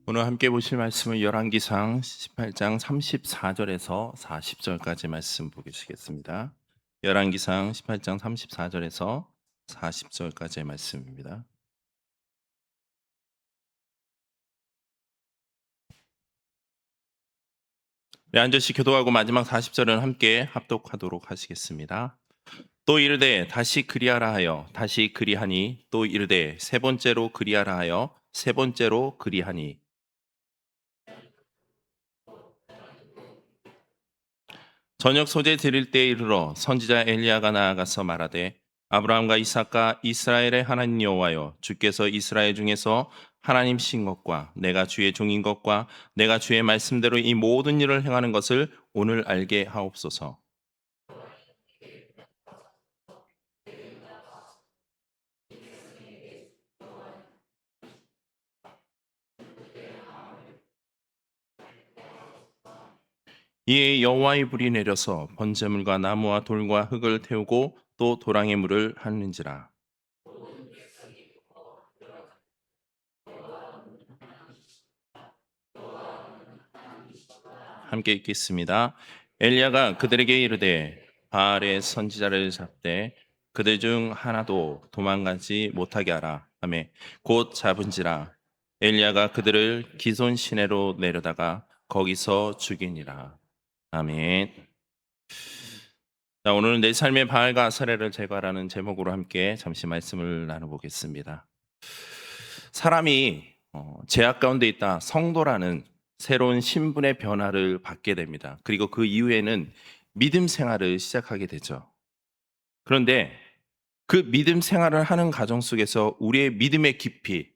오늘 함께 보실 말씀은 열왕기상 18장 34절에서 40절까지 말씀 보시겠습니다. 열왕기상 18장 34절에서 40절까지의 말씀입니다. 네, 앉으시 교도하고 마지막 40절은 함께 합독하도록 하시겠습니다. 또 이르되 다시 그리하라 하여 다시 그리하니 또 이르되 세 번째로 그리하라 하여 세 번째로 그리하니 저녁 소재 드릴 때에 이르러 선지자 엘리야가 나아가서 말하되 아브라함과 이삭과 이스라엘의 하나님 여호와여 주께서 이스라엘 중에서 하나님신 것과 내가 주의 종인 것과 내가 주의 말씀대로 이 모든 일을 행하는 것을 오늘 알게 하옵소서. 이에 여호와의 불이 내려서 번제물과 나무와 돌과 흙을 태우고 또 도랑의 물을 하는지라. 함께 읽겠습니다. 엘리야가 그들에게 이르되 바알의 선지자를 잡되 그들 중 하나도 도망가지 못하게 하라 하매 곧 잡은지라. 엘리야가 그들을 기손 시내로 내려다가 거기서 죽이니라. 아멘. 자, 오늘은 내 삶의 바알과 아사레를 제거하라는 제목으로 함께 잠시 말씀을 나눠보겠습니다. 사람이 죄악 가운데 있다 성도라는 새로운 신분의 변화를 받게 됩니다. 그리고 그 이후에는 믿음 생활을 시작하게 되죠. 그런데 그 믿음 생활을 하는 과정 속에서 우리의 믿음의 깊이,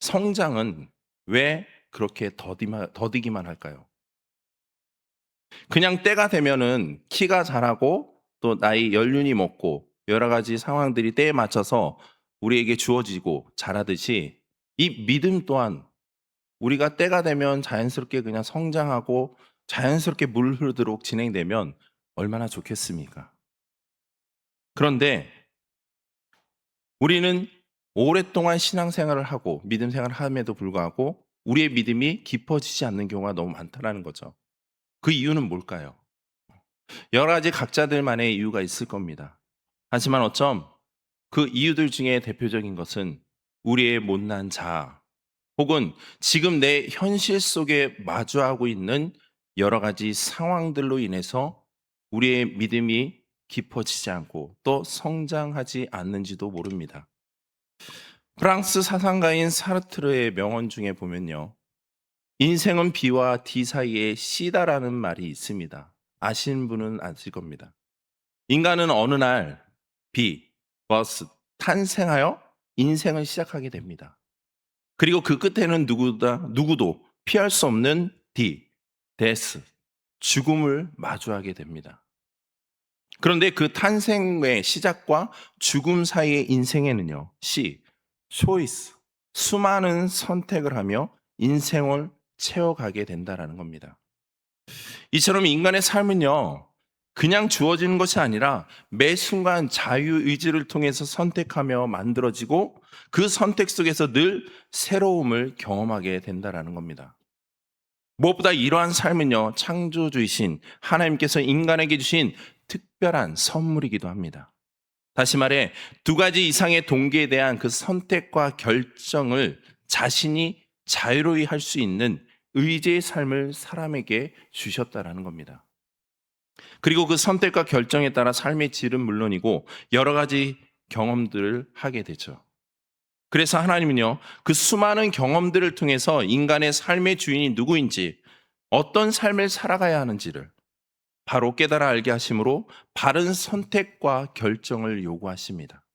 성장은 왜 그렇게 더디기만 할까요? 그냥 때가 되면은 키가 자라고 또 나이 연륜이 먹고 여러 가지 상황들이 때에 맞춰서 우리에게 주어지고 자라듯이 이 믿음 또한 우리가 때가 되면 자연스럽게 그냥 성장하고 자연스럽게 물 흐르도록 진행되면 얼마나 좋겠습니까? 그런데 우리는 오랫동안 신앙생활을 하고 믿음 생활을 함에도 불구하고 우리의 믿음이 깊어지지 않는 경우가 너무 많다는 거죠. 그 이유는 뭘까요? 여러 가지 각자들만의 이유가 있을 겁니다. 하지만 어쩜 그 이유들 중에 대표적인 것은 우리의 못난 자아, 혹은 지금 내 현실 속에 마주하고 있는 여러 가지 상황들로 인해서 우리의 믿음이 깊어지지 않고 또 성장하지 않는지도 모릅니다. 프랑스 사상가인 사르트르의 명언 중에 보면요. 인생은 B와 D 사이에 C다라는 말이 있습니다. 아시는 분은 아실 겁니다. 인간은 어느 날 B, 버스, 탄생하여 인생을 시작하게 됩니다. 그리고 그 끝에는 누구도 피할 수 없는 D, 데스, 죽음을 마주하게 됩니다. 그런데 그 탄생의 시작과 죽음 사이의 인생에는요, C, 초이스, 수많은 선택을 하며 인생을 채워가게 된다는 겁니다. 이처럼 인간의 삶은요, 그냥 주어지는 것이 아니라 매 순간 자유의지를 통해서 선택하며 만들어지고 그 선택 속에서 늘 새로움을 경험하게 된다는 겁니다. 무엇보다 이러한 삶은요, 창조주이신 하나님께서 인간에게 주신 특별한 선물이기도 합니다. 다시 말해, 두 가지 이상의 동기에 대한 그 선택과 결정을 자신이 자유로이 할 수 있는 의지의 삶을 사람에게 주셨다라는 겁니다. 그리고 그 선택과 결정에 따라 삶의 질은 물론이고 여러 가지 경험들을 하게 되죠. 그래서 하나님은요, 그 수많은 경험들을 통해서 인간의 삶의 주인이 누구인지, 어떤 삶을 살아가야 하는지를 바로 깨달아 알게 하심으로 바른 선택과 결정을 요구하십니다.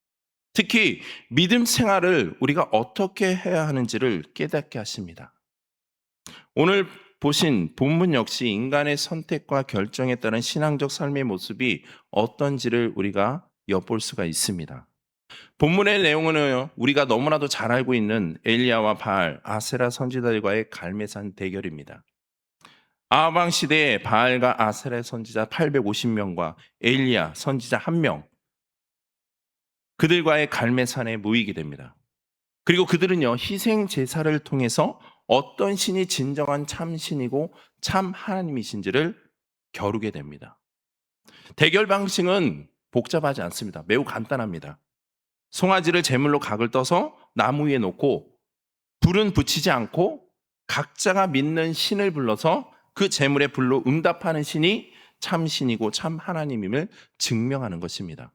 특히 믿음 생활을 우리가 어떻게 해야 하는지를 깨닫게 하십니다. 오늘 보신 본문 역시 인간의 선택과 결정에 따른 신앙적 삶의 모습이 어떤지를 우리가 엿볼 수가 있습니다. 본문의 내용은 우리가 너무나도 잘 알고 있는 엘리야와 바알, 아세라 선지자들과의 갈매산 대결입니다. 아하방 시대에 바알과 아세라 선지자 850명과 엘리야 선지자 1명, 그들과의 갈매산에 모이게 됩니다. 그리고 그들은요, 희생 제사를 통해서 어떤 신이 진정한 참 신이고 참 하나님이신지를 겨루게 됩니다. 대결 방식은 복잡하지 않습니다. 매우 간단합니다. 송아지를 제물로 각을 떠서 나무 위에 놓고 불은 붙이지 않고 각자가 믿는 신을 불러서 그 제물의 불로 응답하는 신이 참 신이고 참 하나님임을 증명하는 것입니다.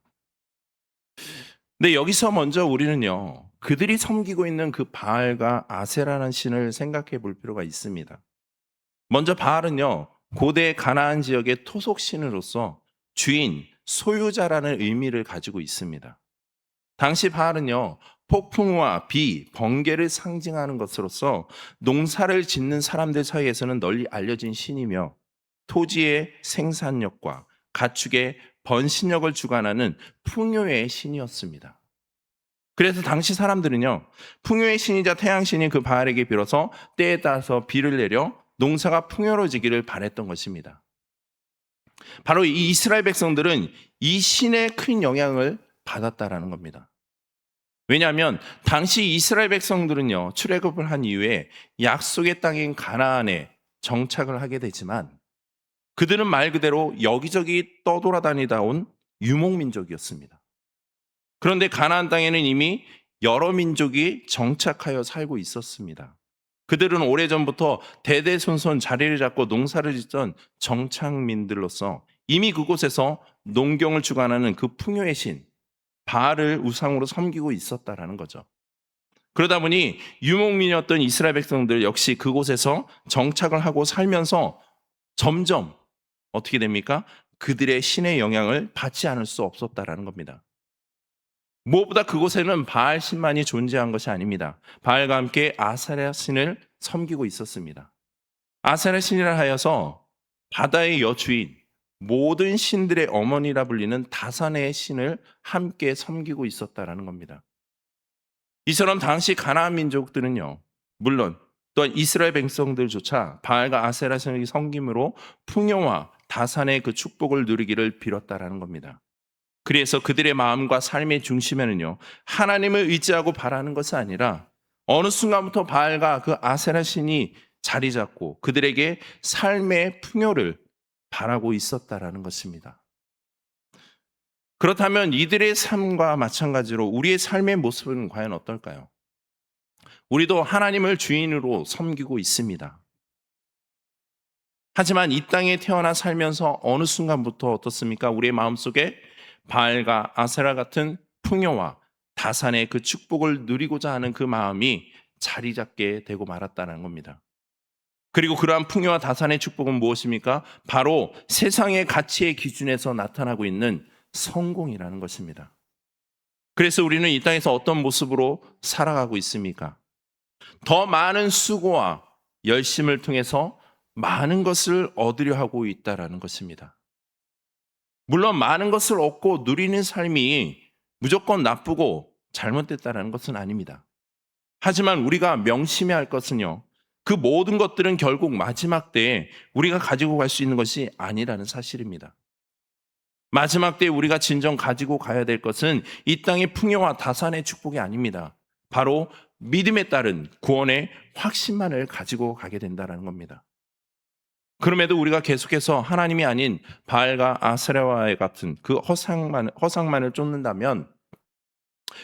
근데 여기서 먼저 우리는요, 그들이 섬기고 있는 그 바알과 아세라는 신을 생각해 볼 필요가 있습니다. 먼저 바알은요, 고대 가나안 지역의 토속 신으로서 주인, 소유자라는 의미를 가지고 있습니다. 당시 바알은요, 폭풍우와 비, 번개를 상징하는 것으로서 농사를 짓는 사람들 사이에서는 널리 알려진 신이며 토지의 생산력과 가축의 번식력을 주관하는 풍요의 신이었습니다. 그래서 당시 사람들은요, 풍요의 신이자 태양신인 그 바알에게 빌어서 때에 따라서 비를 내려 농사가 풍요로워지기를 바랬던 것입니다. 바로 이 이스라엘 백성들은 이 신의 큰 영향을 받았다라는 겁니다. 왜냐하면 당시 이스라엘 백성들은요, 출애굽을 한 이후에 약속의 땅인 가나안에 정착을 하게 되지만 그들은 말 그대로 여기저기 떠돌아다니다 온 유목민족이었습니다. 그런데 가나안 땅에는 이미 여러 민족이 정착하여 살고 있었습니다. 그들은 오래전부터 대대손손 자리를 잡고 농사를 짓던 정착민들로서 이미 그곳에서 농경을 주관하는 그 풍요의 신 바알을 우상으로 섬기고 있었다라는 거죠. 그러다 보니 유목민이었던 이스라엘 백성들 역시 그곳에서 정착을 하고 살면서 점점 어떻게 됩니까? 그들의 신의 영향을 받지 않을 수 없었다라는 겁니다. 무엇보다 그곳에는 바알 신만이 존재한 것이 아닙니다. 바알과 함께 아세라 신을 섬기고 있었습니다. 아세라 신이라 하여서 바다의 여주인, 모든 신들의 어머니라 불리는 다산의 신을 함께 섬기고 있었다라는 겁니다. 이처럼 당시 가나안 민족들은요, 물론 또한 이스라엘 백성들조차 바알과 아세라 신의 섬김으로 풍요와 다산의 그 축복을 누리기를 빌었다라는 겁니다. 그래서 그들의 마음과 삶의 중심에는요, 하나님을 의지하고 바라는 것이 아니라 어느 순간부터 바알과 그 아세라 신이 자리 잡고 그들에게 삶의 풍요를 바라고 있었다라는 것입니다. 그렇다면 이들의 삶과 마찬가지로 우리의 삶의 모습은 과연 어떨까요? 우리도 하나님을 주인으로 섬기고 있습니다. 하지만 이 땅에 태어나 살면서 어느 순간부터 어떻습니까? 우리의 마음속에 바알과 아세라 같은 풍요와 다산의 그 축복을 누리고자 하는 그 마음이 자리 잡게 되고 말았다는 겁니다. 그리고 그러한 풍요와 다산의 축복은 무엇입니까? 바로 세상의 가치의 기준에서 나타나고 있는 성공이라는 것입니다. 그래서 우리는 이 땅에서 어떤 모습으로 살아가고 있습니까? 더 많은 수고와 열심을 통해서 많은 것을 얻으려 하고 있다라는 것입니다. 물론 많은 것을 얻고 누리는 삶이 무조건 나쁘고 잘못됐다는 것은 아닙니다. 하지만 우리가 명심해야 할 것은요, 그 모든 것들은 결국 마지막 때에 우리가 가지고 갈 수 있는 것이 아니라는 사실입니다. 마지막 때에 우리가 진정 가지고 가야 될 것은 이 땅의 풍요와 다산의 축복이 아닙니다. 바로 믿음에 따른 구원의 확신만을 가지고 가게 된다는 겁니다. 그럼에도 우리가 계속해서 하나님이 아닌 바알과 아세라와 같은 그 허상만을 쫓는다면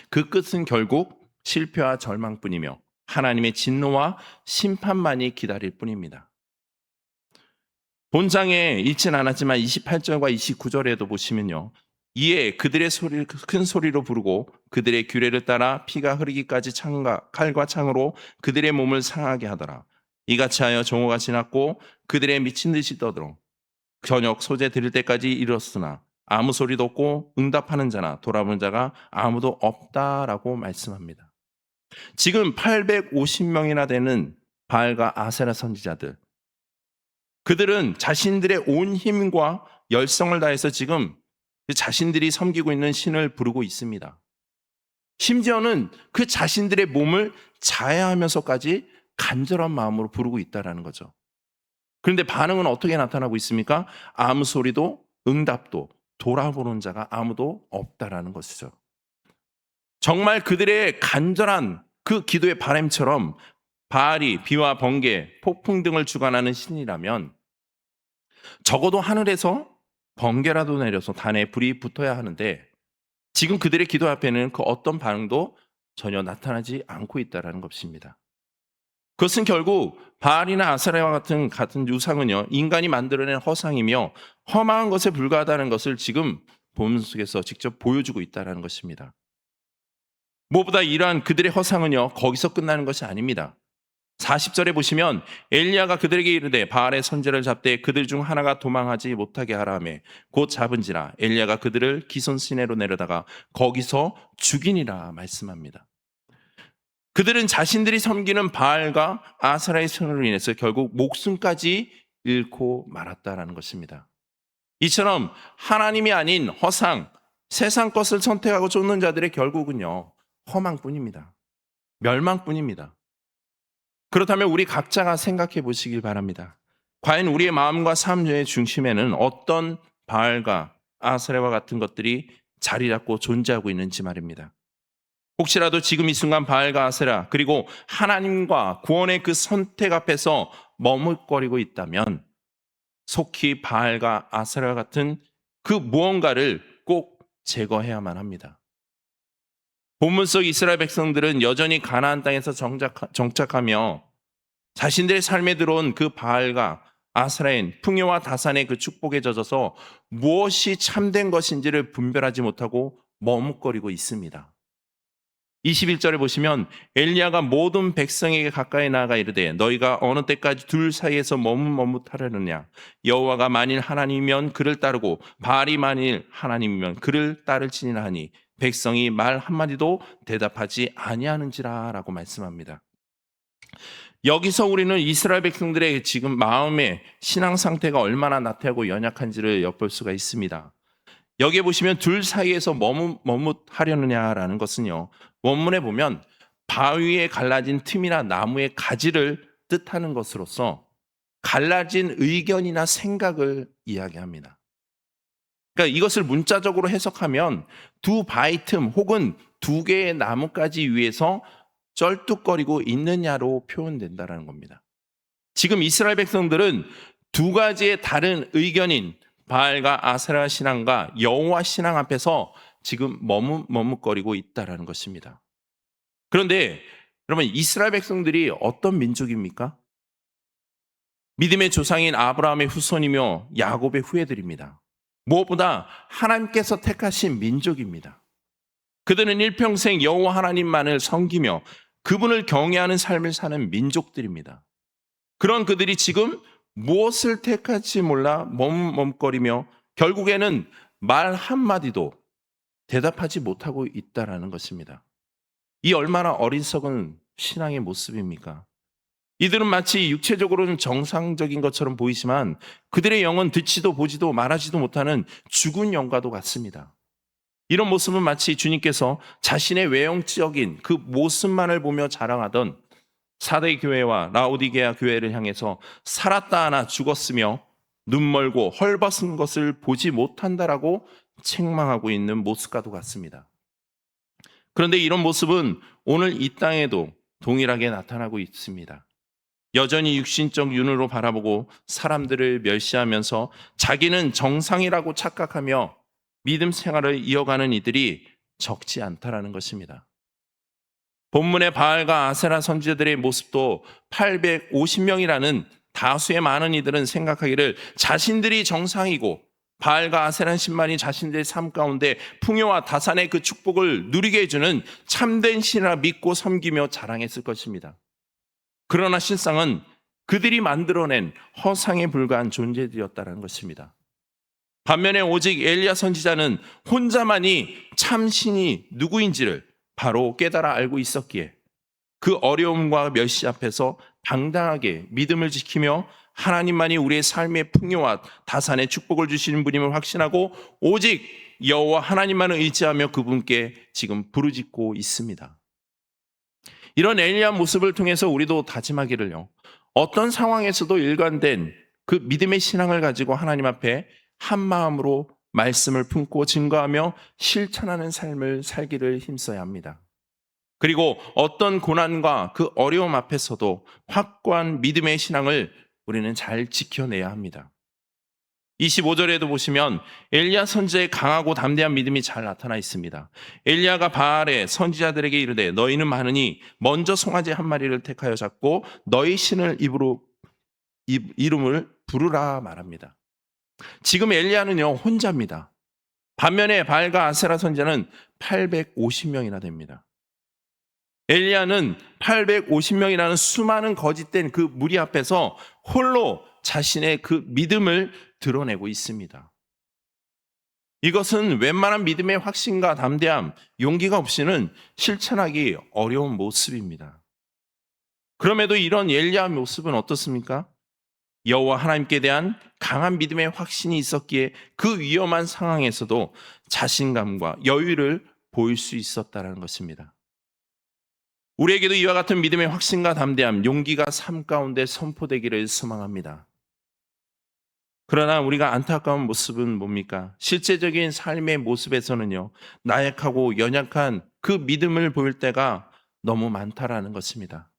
그 끝은 결국 실패와 절망뿐이며 하나님의 진노와 심판만이 기다릴 뿐입니다. 본장에 읽진 않았지만 28절과 29절에도 보시면요, 이에 그들의 소리를 큰 소리로 부르고 그들의 규례를 따라 피가 흐르기까지 칼과 창으로 그들의 몸을 상하게 하더라. 이같이 하여 정오가 지났고 그들의 미친 듯이 떠들어 저녁 소재 들을 때까지 이르렀으나 아무 소리도 없고 응답하는 자나 돌아보는 자가 아무도 없다라고 말씀합니다. 지금 850명이나 되는 바알과 아세라 선지자들, 그들은 자신들의 온 힘과 열성을 다해서 지금 자신들이 섬기고 있는 신을 부르고 있습니다. 심지어는 그 자신들의 몸을 자해하면서까지 간절한 마음으로 부르고 있다는 거죠. 그런데 반응은 어떻게 나타나고 있습니까? 아무 소리도 응답도 돌아보는 자가 아무도 없다라는 것이죠. 정말 그들의 간절한 그 기도의 바람처럼 바알이 비와 번개, 폭풍 등을 주관하는 신이라면 적어도 하늘에서 번개라도 내려서 단에 불이 붙어야 하는데 지금 그들의 기도 앞에는 그 어떤 반응도 전혀 나타나지 않고 있다는 것입니다. 그것은 결국 바알이나 아세라와 같은 유상은요, 인간이 만들어낸 허상이며 험한 것에 불과하다는 것을 지금 본문 속에서 직접 보여주고 있다는 것입니다. 무엇보다 이러한 그들의 허상은요, 거기서 끝나는 것이 아닙니다. 40절에 보시면 엘리야가 그들에게 이르되 바알의 선지자를 잡되 그들 중 하나가 도망하지 못하게 하라 하매 곧 잡은지라 엘리야가 그들을 기손 시내로 내려다가 거기서 죽이니라 말씀합니다. 그들은 자신들이 섬기는 바알과 아세라의 손으로 인해서 결국 목숨까지 잃고 말았다라는 것입니다. 이처럼 하나님이 아닌 허상, 세상 것을 선택하고 쫓는 자들의 결국은요, 허망뿐입니다. 멸망뿐입니다. 그렇다면 우리 각자가 생각해 보시길 바랍니다. 과연 우리의 마음과 삶의 중심에는 어떤 바알과 아세라와 같은 것들이 자리 잡고 존재하고 있는지 말입니다. 혹시라도 지금 이 순간 바알과 아세라 그리고 하나님과 구원의 그 선택 앞에서 머뭇거리고 있다면 속히 바알과 아세라 같은 그 무언가를 꼭 제거해야만 합니다. 본문 속 이스라엘 백성들은 여전히 가나안 땅에서 정착하며 자신들의 삶에 들어온 그 바알과 아세라인 풍요와 다산의 그 축복에 젖어서 무엇이 참된 것인지를 분별하지 못하고 머뭇거리고 있습니다. 21절에 보시면 엘리야가 모든 백성에게 가까이 나아가 이르되 너희가 어느 때까지 둘 사이에서 머뭇머뭇하려느냐 여호와가 만일 하나님이면 그를 따르고 바알이 만일 하나님이면 그를 따를지니라 하니 백성이 말 한마디도 대답하지 아니하는지라 라고 말씀합니다. 여기서 우리는 이스라엘 백성들의 지금 마음의 신앙 상태가 얼마나 나태하고 연약한지를 엿볼 수가 있습니다. 여기에 보시면 둘 사이에서 머뭇하려느냐라는 것은요, 원문에 보면 바위에 갈라진 틈이나 나무의 가지를 뜻하는 것으로서 갈라진 의견이나 생각을 이야기합니다. 그러니까 이것을 문자적으로 해석하면 두 바위 틈 혹은 두 개의 나뭇가지 위에서 쩔뚝거리고 있느냐로 표현된다는 겁니다. 지금 이스라엘 백성들은 두 가지의 다른 의견인 바알과 아세라 신앙과 여호와 신앙 앞에서 지금 머뭇거리고 있다는 것입니다. 그런데 여러분 이스라엘 백성들이 어떤 민족입니까? 믿음의 조상인 아브라함의 후손이며 야곱의 후예들입니다. 무엇보다 하나님께서 택하신 민족입니다. 그들은 일평생 여호와 하나님만을 섬기며 그분을 경외하는 삶을 사는 민족들입니다. 그런 그들이 지금 무엇을 택할지 몰라 머뭇거리며 결국에는 말 한마디도 대답하지 못하고 있다는 것입니다. 이 얼마나 어리석은 신앙의 모습입니까? 이들은 마치 육체적으로는 정상적인 것처럼 보이지만 그들의 영은 듣지도 보지도 말하지도 못하는 죽은 영과도 같습니다. 이런 모습은 마치 주님께서 자신의 외형적인 그 모습만을 보며 자랑하던 사대 교회와 라오디게아 교회를 향해서 살았다 하나 죽었으며 눈 멀고 헐벗은 것을 보지 못한다라고 책망하고 있는 모습과도 같습니다. 그런데 이런 모습은 오늘 이 땅에도 동일하게 나타나고 있습니다. 여전히 육신적 눈으로 바라보고 사람들을 멸시하면서 자기는 정상이라고 착각하며 믿음 생활을 이어가는 이들이 적지 않다라는 것입니다. 본문의 바알과 아세라 선지자들의 모습도 850명이라는 다수의 많은 이들은 생각하기를 자신들이 정상이고 바알과 아세라 신만이 자신들의 삶 가운데 풍요와 다산의 그 축복을 누리게 해주는 참된 신이라 믿고 섬기며 자랑했을 것입니다. 그러나 실상은 그들이 만들어낸 허상에 불과한 존재들이었다는 것입니다. 반면에 오직 엘리야 선지자는 혼자만이 참 신이 누구인지를 바로 깨달아 알고 있었기에 그 어려움과 멸시 앞에서 당당하게 믿음을 지키며 하나님만이 우리의 삶의 풍요와 다산의 축복을 주시는 분임을 확신하고 오직 여호와 하나님만을 의지하며 그분께 지금 부르짖고 있습니다. 이런 엘리야 모습을 통해서 우리도 다짐하기를요. 어떤 상황에서도 일관된 그 믿음의 신앙을 가지고 하나님 앞에 한 마음으로 말씀을 품고 증거하며 실천하는 삶을 살기를 힘써야 합니다. 그리고 어떤 고난과 그 어려움 앞에서도 확고한 믿음의 신앙을 우리는 잘 지켜내야 합니다. 25절에도 보시면 엘리야 선지자의 강하고 담대한 믿음이 잘 나타나 있습니다. 엘리야가 바알의 선지자들에게 이르되 너희는 많으니 먼저 송아지 한 마리를 택하여 잡고 너희 신을 이름을 부르라 말합니다. 지금 엘리야는요 혼자입니다. 반면에 바알과 아세라 선지자는 850명이나 됩니다. 엘리야는 850명이라는 수많은 거짓된 그 무리 앞에서 홀로 자신의 그 믿음을 드러내고 있습니다. 이것은 웬만한 믿음의 확신과 담대함, 용기가 없이는 실천하기 어려운 모습입니다. 그럼에도 이런 엘리야 모습은 어떻습니까? 여호와 하나님께 대한 강한 믿음의 확신이 있었기에 그 위험한 상황에서도 자신감과 여유를 보일 수 있었다는 것입니다. 우리에게도 이와 같은 믿음의 확신과 담대함, 용기가 삶 가운데 선포되기를 소망합니다. 그러나 우리가 안타까운 모습은 뭡니까? 실제적인 삶의 모습에서는요, 나약하고 연약한 그 믿음을 보일 때가 너무 많다라는 것입니다.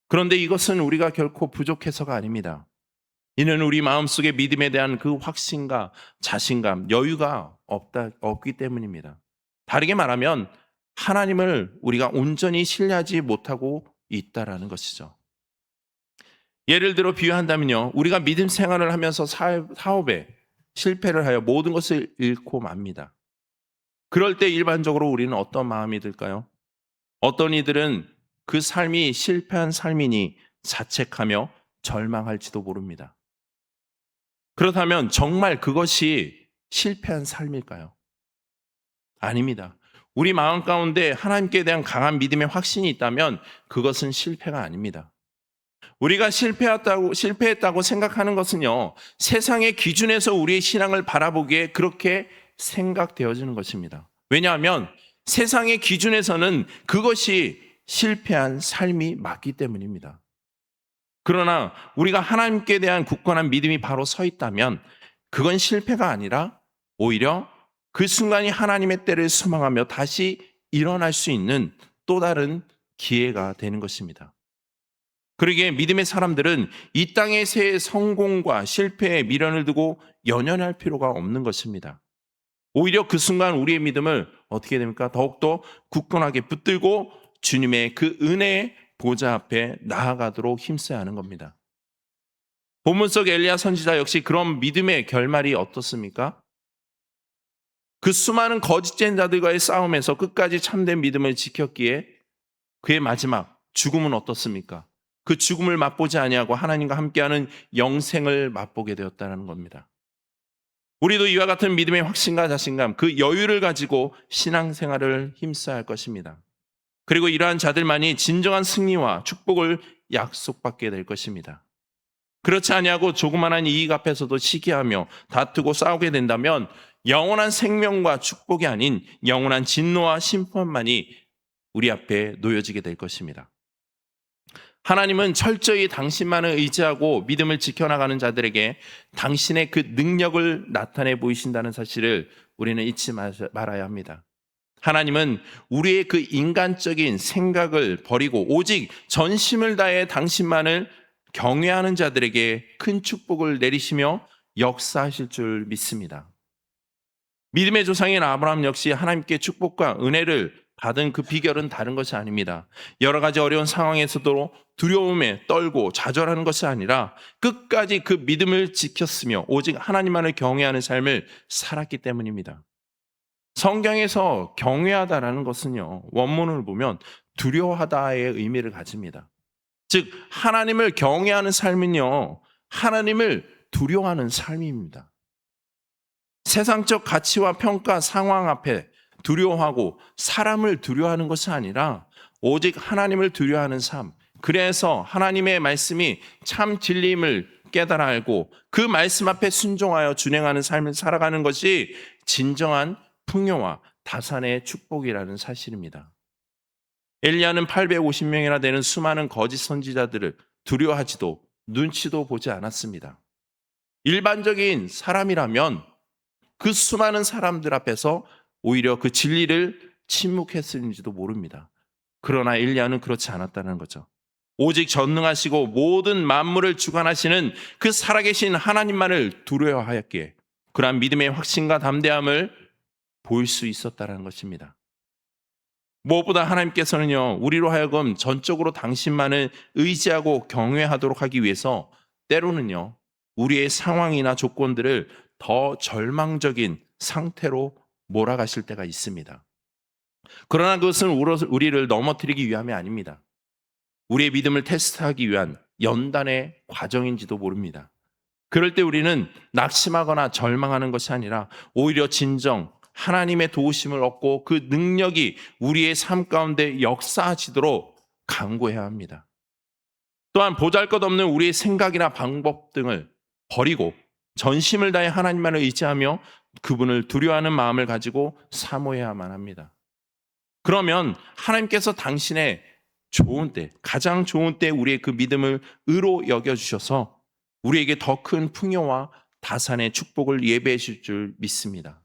그런데 이것은 우리가 결코 부족해서가 아닙니다. 이는 우리 마음속에 믿음에 대한 그 확신과 자신감, 여유가 없기 때문입니다. 다르게 말하면 하나님을 우리가 온전히 신뢰하지 못하고 있다라는 것이죠. 예를 들어 비유한다면요, 우리가 믿음 생활을 하면서 사업에 실패를 하여 모든 것을 잃고 맙니다. 그럴 때 일반적으로 우리는 어떤 마음이 들까요? 어떤 이들은 그 삶이 실패한 삶이니 자책하며 절망할지도 모릅니다. 그렇다면 정말 그것이 실패한 삶일까요? 아닙니다. 우리 마음 가운데 하나님께 대한 강한 믿음의 확신이 있다면 그것은 실패가 아닙니다. 우리가 실패했다고 생각하는 것은요, 세상의 기준에서 우리의 신앙을 바라보기에 그렇게 생각되어지는 것입니다. 왜냐하면 세상의 기준에서는 그것이 실패한 삶이 맞기 때문입니다. 그러나 우리가 하나님께 대한 굳건한 믿음이 바로 서 있다면 그건 실패가 아니라 오히려 그 순간이 하나님의 때를 소망하며 다시 일어날 수 있는 또 다른 기회가 되는 것입니다. 그러기에 믿음의 사람들은 이 땅에서의 성공과 실패에 미련을 두고 연연할 필요가 없는 것입니다. 오히려 그 순간 우리의 믿음을 어떻게 됩니까? 더욱더 굳건하게 붙들고 주님의 그 은혜의 보좌 앞에 나아가도록 힘써야 하는 겁니다. 본문 속 엘리야 선지자 역시 그런 믿음의 결말이 어떻습니까? 그 수많은 거짓된 자들과의 싸움에서 끝까지 참된 믿음을 지켰기에 그의 마지막 죽음은 어떻습니까? 그 죽음을 맛보지 아니하고 하나님과 함께하는 영생을 맛보게 되었다는 겁니다. 우리도 이와 같은 믿음의 확신과 자신감, 그 여유를 가지고 신앙생활을 힘써야 할 것입니다. 그리고 이러한 자들만이 진정한 승리와 축복을 약속받게 될 것입니다. 그렇지 아니하고 조그마한 이익 앞에서도 시기하며 다투고 싸우게 된다면 영원한 생명과 축복이 아닌 영원한 진노와 심판만이 우리 앞에 놓여지게 될 것입니다. 하나님은 철저히 당신만을 의지하고 믿음을 지켜나가는 자들에게 당신의 그 능력을 나타내 보이신다는 사실을 우리는 잊지 말아야 합니다. 하나님은 우리의 그 인간적인 생각을 버리고 오직 전심을 다해 당신만을 경외하는 자들에게 큰 축복을 내리시며 역사하실 줄 믿습니다. 믿음의 조상인 아브라함 역시 하나님께 축복과 은혜를 받은 그 비결은 다른 것이 아닙니다. 여러 가지 어려운 상황에서도 두려움에 떨고 좌절하는 것이 아니라 끝까지 그 믿음을 지켰으며 오직 하나님만을 경외하는 삶을 살았기 때문입니다. 성경에서 경외하다라는 것은요, 원문을 보면 두려워하다의 의미를 가집니다. 즉 하나님을 경외하는 삶은요, 하나님을 두려워하는 삶입니다. 세상적 가치와 평가 상황 앞에 두려워하고 사람을 두려워하는 것이 아니라 오직 하나님을 두려워하는 삶, 그래서 하나님의 말씀이 참 진리임을 깨달아 알고 그 말씀 앞에 순종하여 준행하는 삶을 살아가는 것이 진정한 풍요와 다산의 축복이라는 사실입니다. 엘리야는 850명이나 되는 수많은 거짓 선지자들을 두려워하지도 눈치도 보지 않았습니다. 일반적인 사람이라면 그 수많은 사람들 앞에서 오히려 그 진리를 침묵했을지도 모릅니다. 그러나 엘리야는 그렇지 않았다는 거죠. 오직 전능하시고 모든 만물을 주관하시는 그 살아계신 하나님만을 두려워하였기에 그러한 믿음의 확신과 담대함을 보일 수 있었다는 것입니다. 무엇보다 하나님께서는요, 우리로 하여금 전적으로 당신만을 의지하고 경외하도록 하기 위해서 때로는요, 우리의 상황이나 조건들을 더 절망적인 상태로 몰아가실 때가 있습니다. 그러나 그것은 우리를 넘어뜨리기 위함이 아닙니다. 우리의 믿음을 테스트하기 위한 연단의 과정인지도 모릅니다. 그럴 때 우리는 낙심하거나 절망하는 것이 아니라 오히려 진정 하나님의 도우심을 얻고 그 능력이 우리의 삶 가운데 역사하시도록 간구해야 합니다. 또한 보잘것없는 우리의 생각이나 방법 등을 버리고 전심을 다해 하나님만을 의지하며 그분을 두려워하는 마음을 가지고 사모해야만 합니다. 그러면 하나님께서 당신의 좋은 때, 가장 좋은 때 우리의 그 믿음을 의로 여겨주셔서 우리에게 더 큰 풍요와 다산의 축복을 예배해 주실 줄 믿습니다.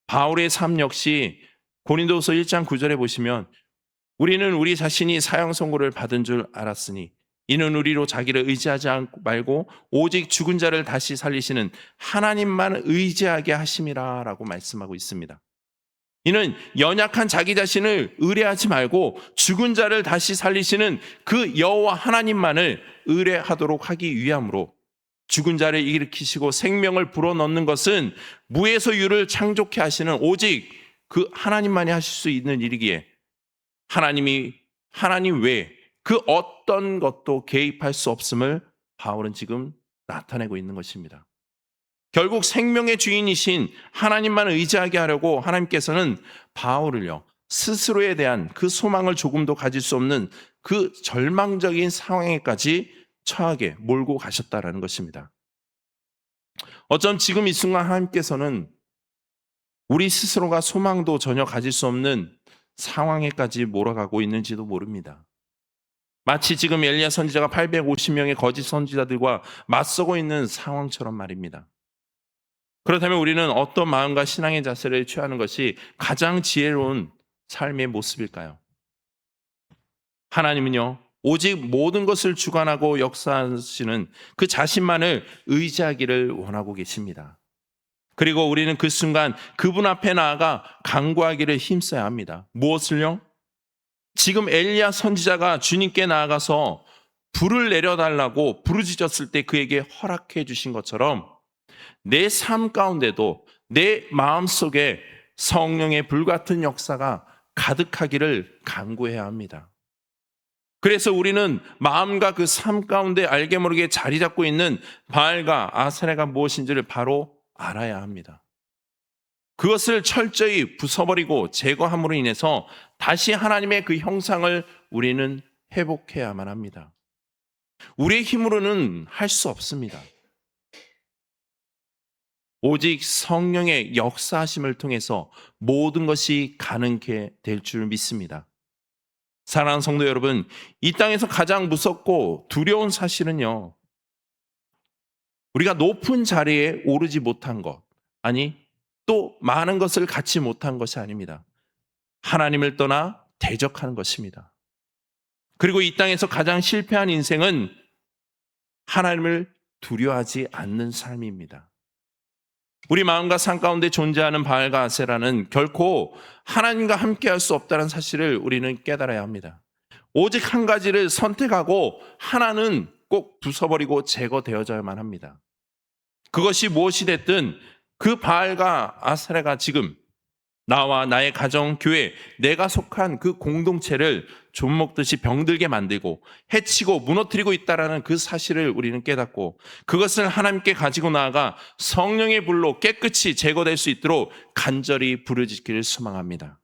바울의 삶 역시 고린도서 1장 9절에 보시면 우리는 우리 자신이 사형 선고를 받은 줄 알았으니 이는 우리로 자기를 의지하지 말고 오직 죽은 자를 다시 살리시는 하나님만 의지하게 하심이라 라고 말씀하고 있습니다. 이는 연약한 자기 자신을 의뢰하지 말고 죽은 자를 다시 살리시는 그 여호와 하나님만을 의뢰하도록 하기 위함으로 죽은 자를 일으키시고 생명을 불어넣는 것은 무에서 유를 창조케 하시는 오직 그 하나님만이 하실 수 있는 일이기에 하나님 외에 그 어떤 것도 개입할 수 없음을 바울은 지금 나타내고 있는 것입니다. 결국 생명의 주인이신 하나님만 의지하게 하려고 하나님께서는 바울을요, 스스로에 대한 그 소망을 조금도 가질 수 없는 그 절망적인 상황에까지 처하게 몰고 가셨다라는 것입니다. 어쩜 지금 이 순간 하나님께서는 우리 스스로가 소망도 전혀 가질 수 없는 상황에까지 몰아가고 있는지도 모릅니다. 마치 지금 엘리야 선지자가 850명의 거짓 선지자들과 맞서고 있는 상황처럼 말입니다. 그렇다면 우리는 어떤 마음과 신앙의 자세를 취하는 것이 가장 지혜로운 삶의 모습일까요? 하나님은요, 오직 모든 것을 주관하고 역사하시는 그 자신만을 의지하기를 원하고 계십니다. 그리고 우리는 그 순간 그분 앞에 나아가 간구하기를 힘써야 합니다. 무엇을요? 지금 엘리야 선지자가 주님께 나아가서 불을 내려달라고 부르짖었을 때 그에게 허락해 주신 것처럼 내 삶 가운데도 내 마음속에 성령의 불같은 역사가 가득하기를 간구해야 합니다. 그래서 우리는 마음과 그 삶 가운데 알게 모르게 자리 잡고 있는 바알과 아세라가 무엇인지를 바로 알아야 합니다. 그것을 철저히 부숴버리고 제거함으로 인해서 다시 하나님의 그 형상을 우리는 회복해야만 합니다. 우리의 힘으로는 할 수 없습니다. 오직 성령의 역사하심을 통해서 모든 것이 가능케 될 줄 믿습니다. 사랑하는 성도 여러분, 이 땅에서 가장 무섭고 두려운 사실은요, 우리가 높은 자리에 오르지 못한 것, 아니 또 많은 것을 갖지 못한 것이 아닙니다. 하나님을 떠나 대적하는 것입니다. 그리고 이 땅에서 가장 실패한 인생은 하나님을 두려워하지 않는 삶입니다. 우리 마음과 삶 가운데 존재하는 바알과 아세라는 결코 하나님과 함께할 수 없다는 사실을 우리는 깨달아야 합니다. 오직 한 가지를 선택하고 하나는 꼭 부숴버리고 제거되어져야만 합니다. 그것이 무엇이 됐든 그 바알과 아세라가 지금 나와 나의 가정, 교회, 내가 속한 그 공동체를 좀먹듯이 병들게 만들고 해치고 무너뜨리고 있다는 그 사실을 우리는 깨닫고 그것을 하나님께 가지고 나아가 성령의 불로 깨끗이 제거될 수 있도록 간절히 부르짖기를 소망합니다.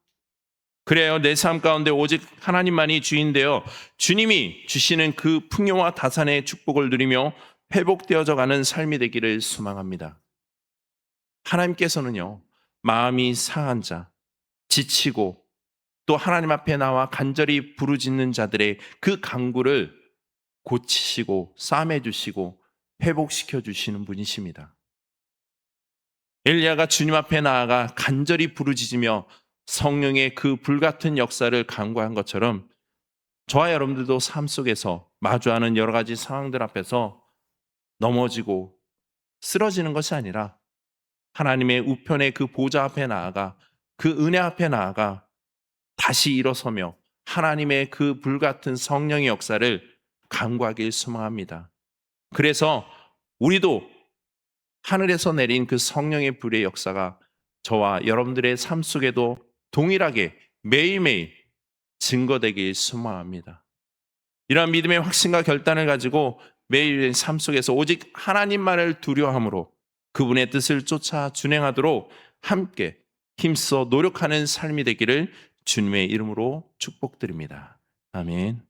그래요, 내 삶 가운데 오직 하나님만이 주인되어 주님이 주시는 그 풍요와 다산의 축복을 누리며 회복되어져 가는 삶이 되기를 소망합니다. 하나님께서는요, 마음이 상한 자, 지치고 또 하나님 앞에 나와 간절히 부르짖는 자들의 그 간구를 고치시고 싸매주시고 회복시켜 주시는 분이십니다. 엘리야가 주님 앞에 나아가 간절히 부르짖으며 성령의 그 불같은 역사를 간구한 것처럼 저와 여러분들도 삶 속에서 마주하는 여러 가지 상황들 앞에서 넘어지고 쓰러지는 것이 아니라 하나님의 우편의 그 보좌 앞에 나아가 그 은혜 앞에 나아가 다시 일어서며 하나님의 그 불같은 성령의 역사를 간구하길 소망합니다. 그래서 우리도 하늘에서 내린 그 성령의 불의 역사가 저와 여러분들의 삶 속에도 동일하게 매일매일 증거되길 소망합니다. 이러한 믿음의 확신과 결단을 가지고 매일 삶 속에서 오직 하나님만을 두려워함으로 그분의 뜻을 쫓아 준행하도록 함께 힘써 노력하는 삶이 되기를 주님의 이름으로 축복드립니다. 아멘.